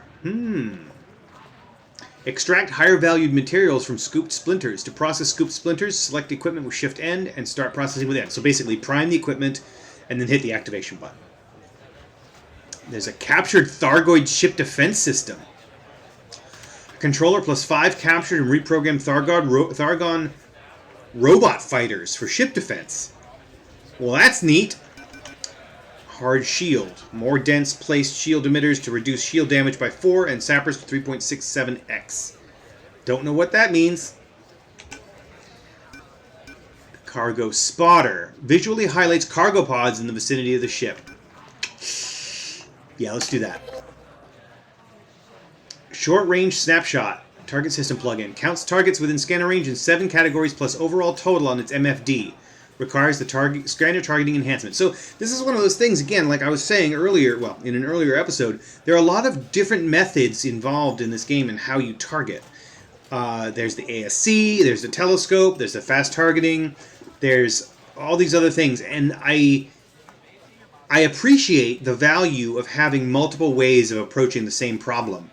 Extract higher valued materials from scooped splinters. To process scooped splinters, select equipment with Shift End and start processing with End. So basically, prime the equipment and then hit the activation button. There's a captured Thargoid ship defense system. Controller plus 5 captured and reprogrammed Thargon robot fighters for ship defense. Well, that's neat. Hard shield. More dense placed shield emitters to reduce shield damage by 4 and sappers to 3.67x. Don't know what that means. Cargo spotter. Visually highlights cargo pods in the vicinity of the ship. Yeah, let's do that. Short range snapshot. Target system plugin. Counts targets within scanner range in 7 categories plus overall total on its MFD. Requires the scanner targeting enhancement. So this is one of those things, again, like I was saying earlier, well, in an earlier episode, there are a lot of different methods involved in this game and how you target. There's the ASC, there's the telescope, there's the fast targeting, there's all these other things. And I appreciate the value of having multiple ways of approaching the same problem.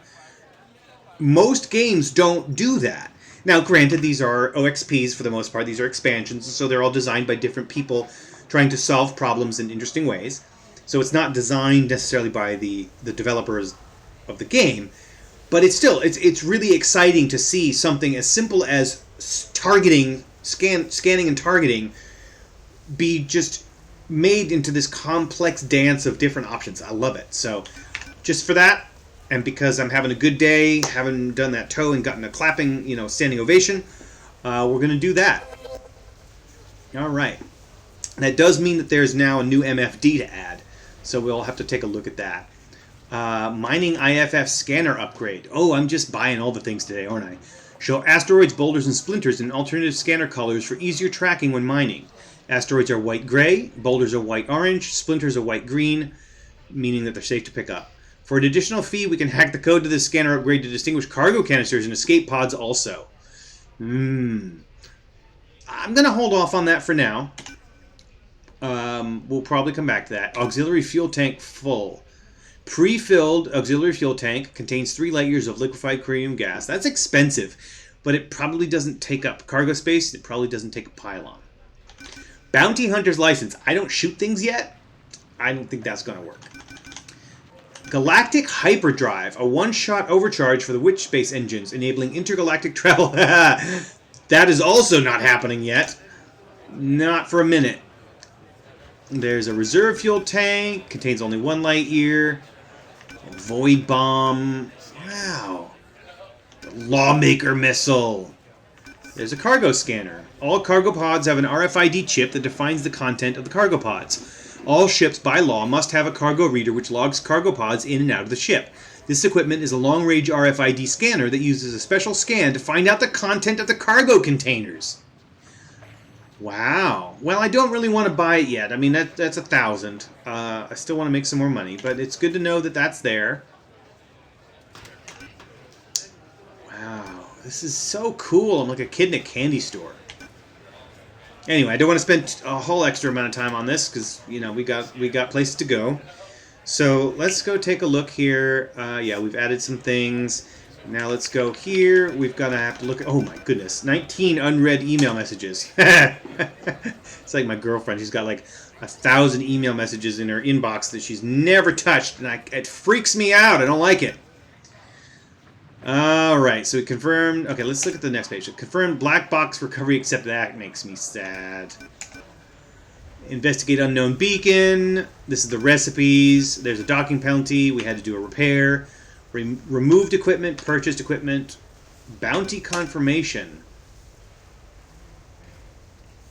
Most games don't do that. Now, granted, these are OXPs for the most part. These are expansions, so they're all designed by different people trying to solve problems in interesting ways. So it's not designed necessarily by the developers of the game, but it's really exciting to see something as simple as scanning and targeting be just made into this complex dance of different options. I love it. So just for that, and because I'm having a good day, having done that toe and gotten a clapping, standing ovation, we're going to do that. All right. That does mean that there's now a new MFD to add, so we'll have to take a look at that. Mining IFF scanner upgrade. Oh, I'm just buying all the things today, aren't I? Show asteroids, boulders, and splinters in alternative scanner colors for easier tracking when mining. Asteroids are white-gray, boulders are white-orange, splinters are white-green, meaning that they're safe to pick up. For an additional fee, we can hack the code to this scanner upgrade to distinguish cargo canisters and escape pods also. I'm going to hold off on that for now. We'll probably come back to that. Auxiliary fuel tank full. Pre-filled auxiliary fuel tank contains 3 light years of liquefied chromium gas. That's expensive, but it probably doesn't take up cargo space. It probably doesn't take a pylon. Bounty Hunter's license. I don't shoot things yet. I don't think that's going to work. Galactic Hyperdrive, a one-shot overcharge for the Witch Space engines, enabling intergalactic travel. That is also not happening yet. Not for a minute. There's a reserve fuel tank, contains only 1 light year. A void bomb. Wow. The Lawmaker missile. There's a cargo scanner. All cargo pods have an RFID chip that defines the content of the cargo pods. All ships, by law, must have a cargo reader which logs cargo pods in and out of the ship. This equipment is a long-range RFID scanner that uses a special scan to find out the content of the cargo containers. Wow. Well, I don't really want to buy it yet. I mean, that's $1,000. I still want to make some more money, but it's good to know that that's there. Wow. This is so cool. I'm like a kid in a candy store. Anyway, I don't want to spend a whole extra amount of time on this because, we got places to go. So let's go take a look here. Yeah, we've added some things. Now let's go here. We've got to have to look at, oh my goodness, 19 unread email messages. It's like my girlfriend. She's got like 1,000 email messages in her inbox that she's never touched, and it freaks me out. I don't like it. All right, so we confirmed. Okay, let's look at the next page. Confirmed black box recovery, except that makes me sad. Investigate unknown beacon. This is the recipes. There's a docking penalty. We had to do a repair. Removed equipment, purchased equipment. Bounty confirmation.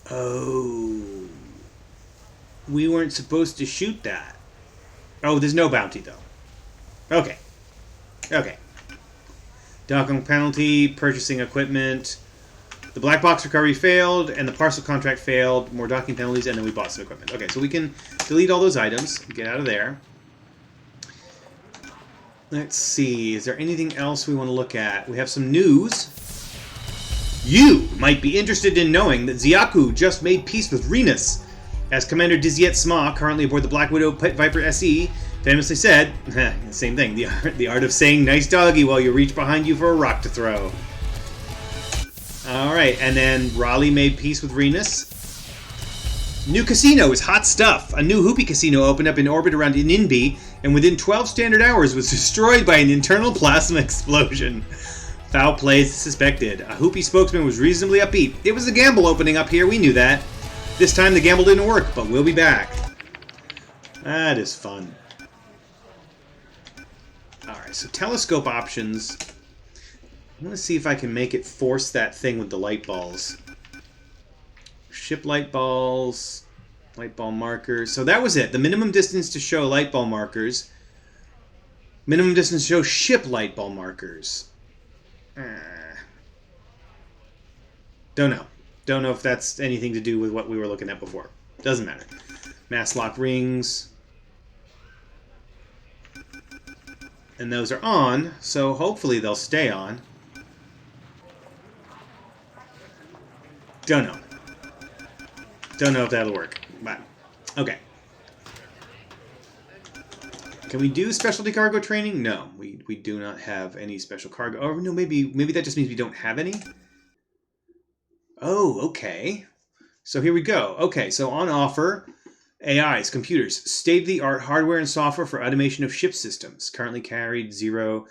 Oh. We weren't supposed to shoot that. Oh, there's no bounty, though. Okay. Okay. Docking penalty, purchasing equipment. The black box recovery failed, and the parcel contract failed. More docking penalties, and then we bought some equipment. Okay, so we can delete all those items. Get out of there. Let's see. Is there anything else we want to look at? We have some news. You might be interested in knowing that Xiaku just made peace with Renus. As Commander Diziet Sma, currently aboard the Black Widow Pit Viper SE, famously said, same thing, the art of saying nice doggy while you reach behind you for a rock to throw. Alright, and then Raleigh made peace with Renus. New casino is hot stuff. A new Hoopy casino opened up in orbit around Ninby, and within 12 standard hours was destroyed by an internal plasma explosion. Foul play is suspected. A Hoopy spokesman was reasonably upbeat. It was a gamble opening up here, we knew that. This time the gamble didn't work, but we'll be back. That is fun. Alright, so telescope options. I'm going to see if I can make it force that thing with the light balls. Ship light balls, light ball markers. So that was it. The minimum distance to show light ball markers. Minimum distance to show ship light ball markers. Don't know. Don't know if that's anything to do with what we were looking at before. Doesn't matter. Mass lock rings. And those are on, so hopefully they'll stay on. Don't know. Don't know if that'll work, but okay. Can we do specialty cargo training? No, we do not have any special cargo. Or no, maybe that just means we don't have any. Oh, okay. So here we go. Okay, so on offer, AIs, computers, state-of-the-art hardware and software for automation of ship systems. Currently carried 0.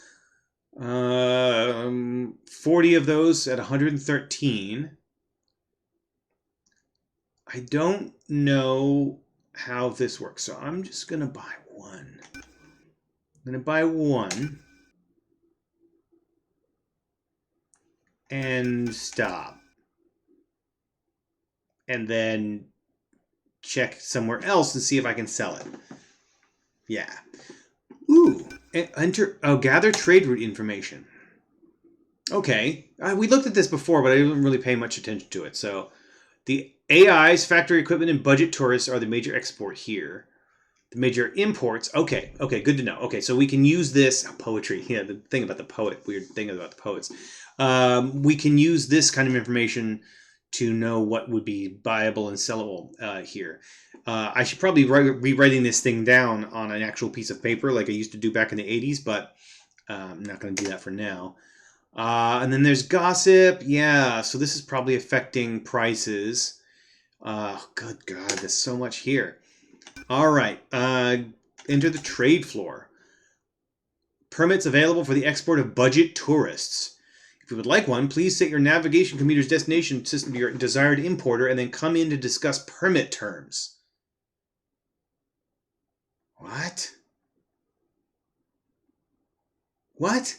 40 of those at 113. I don't know how this works, so I'm just going to buy one. I'm going to buy one. And stop. And then check somewhere else and see if I can sell it. Yeah. Ooh. Gather trade route information. Okay. We looked at this before, but I didn't really pay much attention to it. So the AIs, factory equipment, and budget tourists are the major export here. The major imports. Okay, good to know. Okay, so we can use this poetry. Yeah, the thing about the poet. Weird thing about the poets. We can use this kind of information to know what would be buyable and sellable here. I should probably be writing this thing down on an actual piece of paper like I used to do back in the 80s, but I'm not going to do that for now. And then there's gossip. Yeah, so this is probably affecting prices. Good God, there's so much here. All right, enter the trade floor. Permits available for the export of budget tourists. If you would like one, please set your navigation computer's destination system to your desired importer and then come in to discuss permit terms. What? What?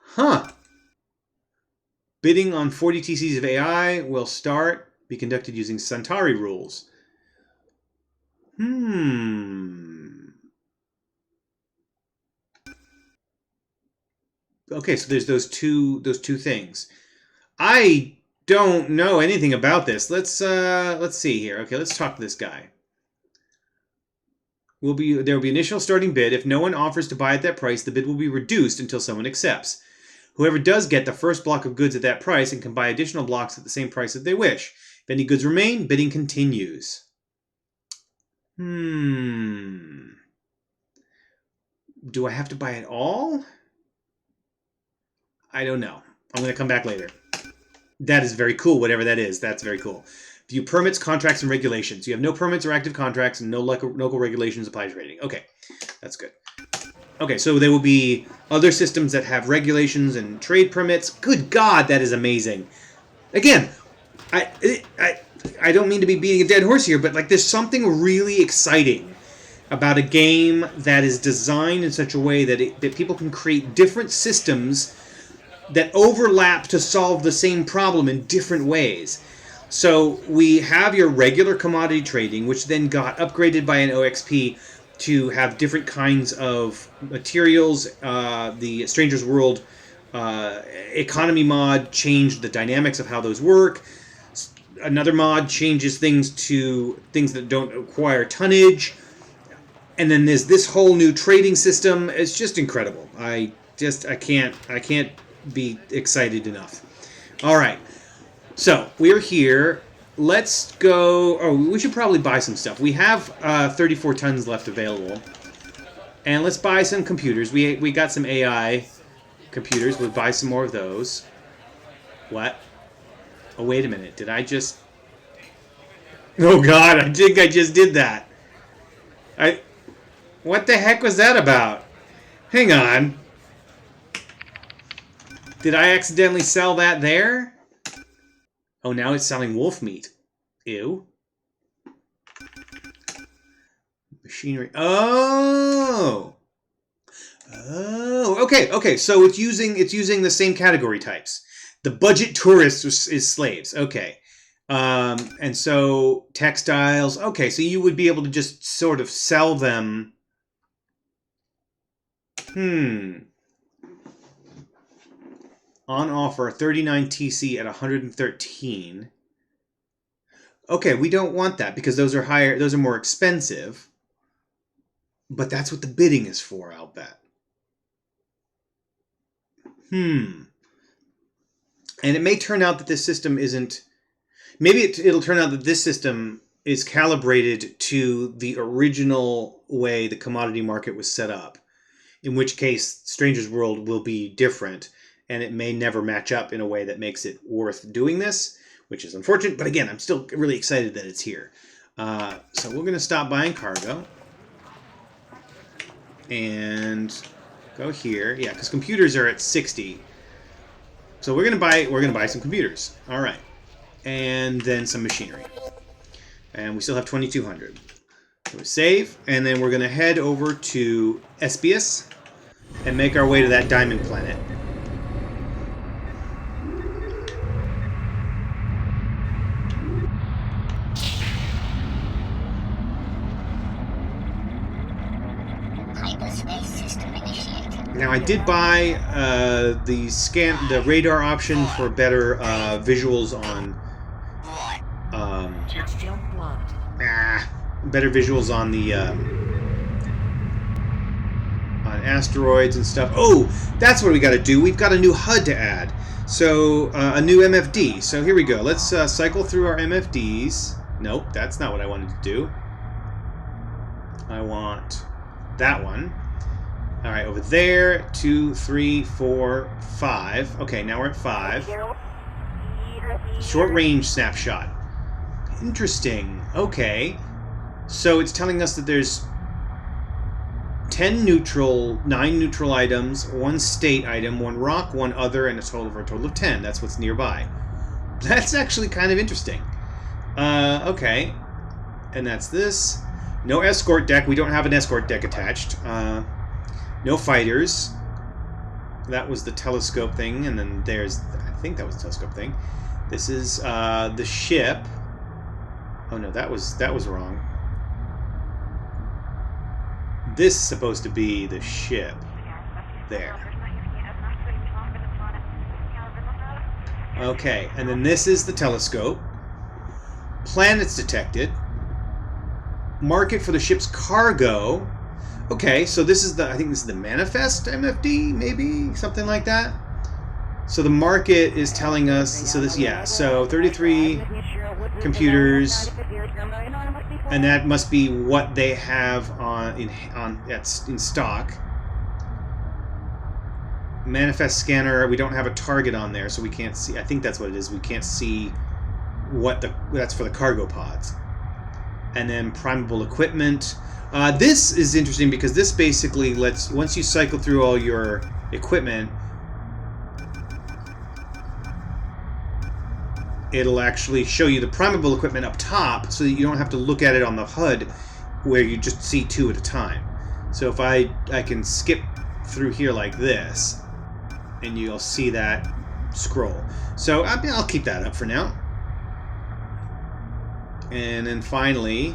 Huh. Bidding on 40 TCs of AI will be conducted using Centauri rules. Okay, so there's those two things. I don't know anything about this. Let's see here. Okay, let's talk to this guy. There will be initial starting bid. If no one offers to buy at that price, the bid will be reduced until someone accepts. Whoever does get the first block of goods at that price and can buy additional blocks at the same price if they wish. If any goods remain, bidding continues. Do I have to buy it all? I don't know. I'm going to come back later. That is very cool, whatever that is. That's very cool. View permits, contracts, and regulations. You have no permits or active contracts, and no local regulations apply to trading. Okay, that's good. Okay, so there will be other systems that have regulations and trade permits. Good God, that is amazing. Again, I don't mean to be beating a dead horse here, but like there's something really exciting about a game that is designed in such a way that people can create different systems that overlap to solve the same problem in different ways. So we have your regular commodity trading, which then got upgraded by an OXP to have different kinds of materials. The Stranger's World Economy mod changed the dynamics of how those work. Another mod changes things to things that don't require tonnage. And then there's this whole new trading system. It's just incredible. I can't be excited enough. All right. So we're here. Let's go. Oh, we should probably buy some stuff. We have 34 tons left available. And let's buy some computers. We got some AI computers. We'll buy some more of those. What? Oh, wait a minute. Did I just... Oh, God. I think I just did that. What the heck was that about? Hang on. Did I accidentally sell that there? Oh, now it's selling wolf meat. Ew. Machinery. Oh! Oh, okay. So it's using the same category types. The budget tourist is slaves. Okay. And so textiles. Okay, so you would be able to just sort of sell them. On offer 39 TC at 113. Okay, we don't want that because those are higher. Those are more expensive. But that's what the bidding is for, I'll bet. And it may turn out that this system isn't... Maybe it'll turn out that this system is calibrated to the original way the commodity market was set up. In which case, Stranger's World will be different, and it may never match up in a way that makes it worth doing this, which is unfortunate. But again, I'm still really excited that it's here. So we're going to stop buying cargo. And go here. Yeah, because computers are at 60. So we're gonna buy some computers. All right, and then some machinery. And we still have 2,200. So we save, and then we're gonna head over to Espius and make our way to that diamond planet. Now I did buy the radar option for better visuals on better visuals on the on asteroids and stuff. Oh, that's what we got to do. We've got a new HUD to add. So a new MFD. So here we go. Let's cycle through our MFDs. Nope, that's not what I wanted to do. I want that one. All right, over there, 2, 3, 4, 5. Okay, now we're at 5. Short range snapshot. Interesting. Okay. So it's telling us that there's 10 neutral, 9 neutral items, 1 state item, 1 rock, 1 other, and a total of 10. That's what's nearby. That's actually kind of interesting. Okay. And that's this. No escort deck. We don't have an escort deck attached. No fighters. That was the telescope thing, and then there's... I think that was the telescope thing. This is the ship. Oh no, that was wrong. This is supposed to be the ship. There. Okay, and then this is the telescope. Planets detected. Market for the ship's cargo. Okay, so this is the, I think this is the manifest MFD, maybe? Something like that? So the market is telling us, so this, yeah, so 33 computers, and that must be what they have in stock. Manifest scanner, we don't have a target on there, so we can't see, I think that's what it is, we can't see what that's for the cargo pods. And then primable equipment. This is interesting because this basically lets, once you cycle through all your equipment, it'll actually show you the primable equipment up top so that you don't have to look at it on the HUD where you just see 2 at a time. So if I can skip through here like this, and you'll see that scroll. So I'll keep that up for now. And then finally,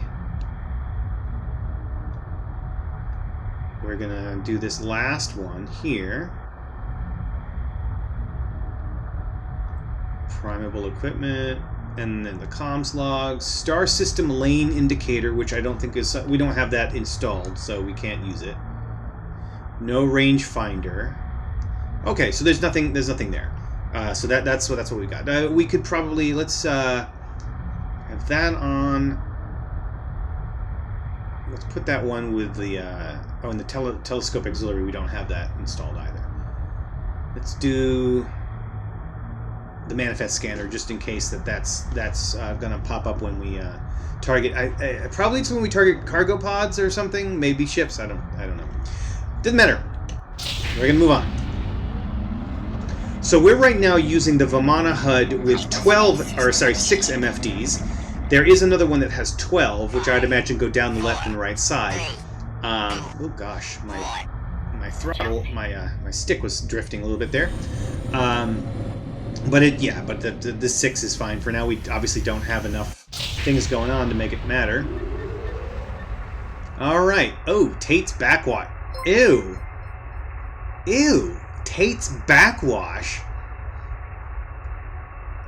we're gonna do this last one here. Primable equipment, and then the comms logs, star system lane indicator, which I don't think is, we don't have that installed, so we can't use it. No range finder. Okay, so there's nothing there. So that's what we got. We could probably let's have that on. Let's put that one with the in the telescope auxiliary. We don't have that installed either. Let's do the manifest scanner just in case that's going to pop up when we target. Probably it's when we target cargo pods or something. Maybe ships. I don't know. Doesn't matter. We're going to move on. So we're right now using the Vamana HUD with 6 MFDs. There is another one that has 12, which I'd imagine go down the left and right side. Oh gosh, my throttle, my stick was drifting a little bit there. But the 6 is fine for now. We obviously don't have enough things going on to make it matter. All right. Oh, Tate's backwash. Ew. Ew. Tate's backwash.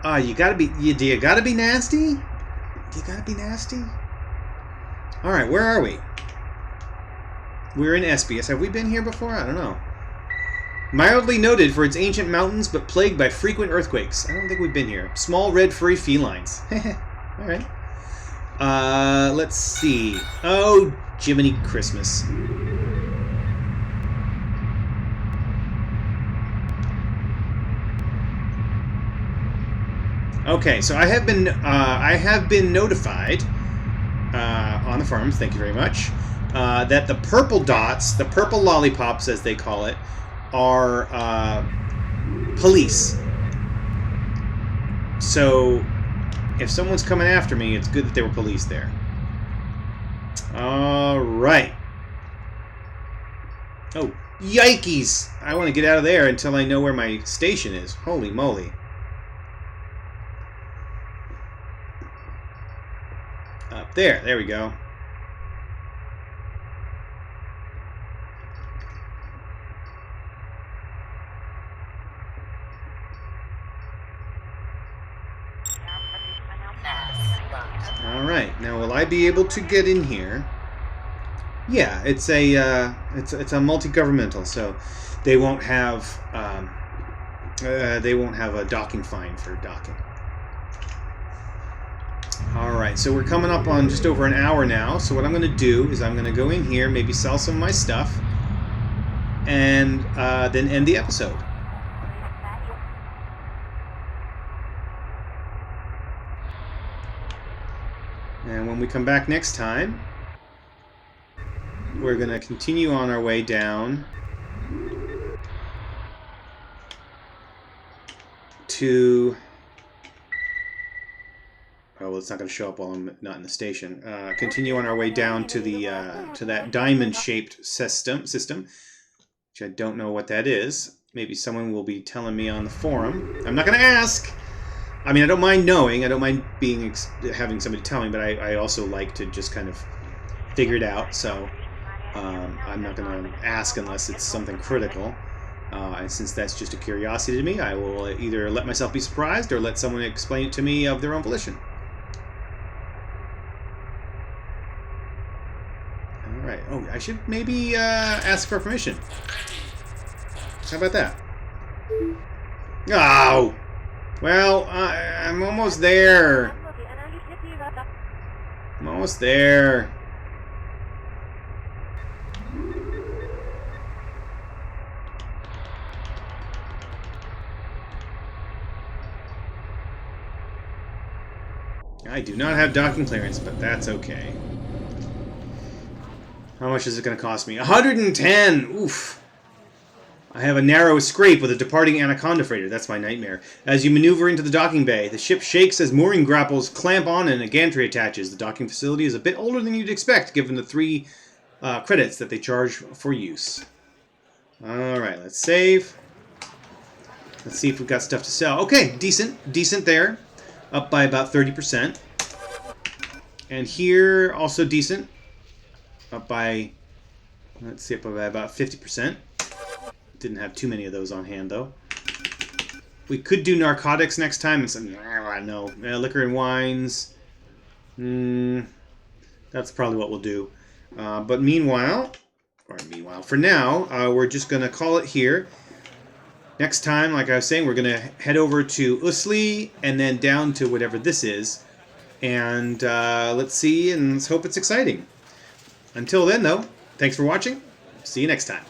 Oh, you gotta be nasty? You gotta be nasty? Alright, where are we? We're in Espius. Have we been here before? I don't know. Mildly noted for its ancient mountains, but plagued by frequent earthquakes. I don't think we've been here. Small red furry felines. Alright. Let's see. Oh, Jiminy Christmas. Okay, so I have been notified on the farm. Thank you very much. That the purple dots, the purple lollipops, as they call it, are police. So if someone's coming after me, it's good that there were police there. All right. Oh, yikes! I want to get out of there until I know where my station is. Holy moly. Up there. There we go. Alright, now will I be able to get in here? Yeah, it's a multi-governmental, so they won't have a docking fine for docking. Alright, so we're coming up on just over an hour now, so what I'm going to do is I'm going to go in here, maybe sell some of my stuff, and then end the episode. And when we come back next time, we're going to continue on our way down to... Oh, well, it's not going to show up while I'm not in the station. Continue on our way down to the to that diamond-shaped system, which I don't know what that is. Maybe someone will be telling me on the forum. I'm not going to ask. I mean, I don't mind knowing. I don't mind having somebody tell me, but I also like to just kind of figure it out. So I'm not going to ask unless it's something critical. And since that's just a curiosity to me, I will either let myself be surprised or let someone explain it to me of their own volition. Alright. Oh, I should maybe ask for permission. How about that? Oh! Well, I'm almost there. I'm almost there. I do not have docking clearance, but that's okay. How much is it going to cost me? 110! Oof. I have a narrow scrape with a departing Anaconda freighter. That's my nightmare. As you maneuver into the docking bay, the ship shakes as mooring grapples clamp on and a gantry attaches. The docking facility is a bit older than you'd expect, given the 3 credits that they charge for use. Alright, let's save. Let's see if we've got stuff to sell. Okay, decent there. Up by about 30%. And here, also decent. Up by, let's see, up by about 50%. Didn't have too many of those on hand, though. We could do narcotics next time. And say, no, liquor and wines. That's probably what we'll do. But for now, we're just going to call it here. Next time, like I was saying, we're going to head over to Usli and then down to whatever this is. And let's see and let's hope it's exciting. Until then, though, thanks for watching. See you next time.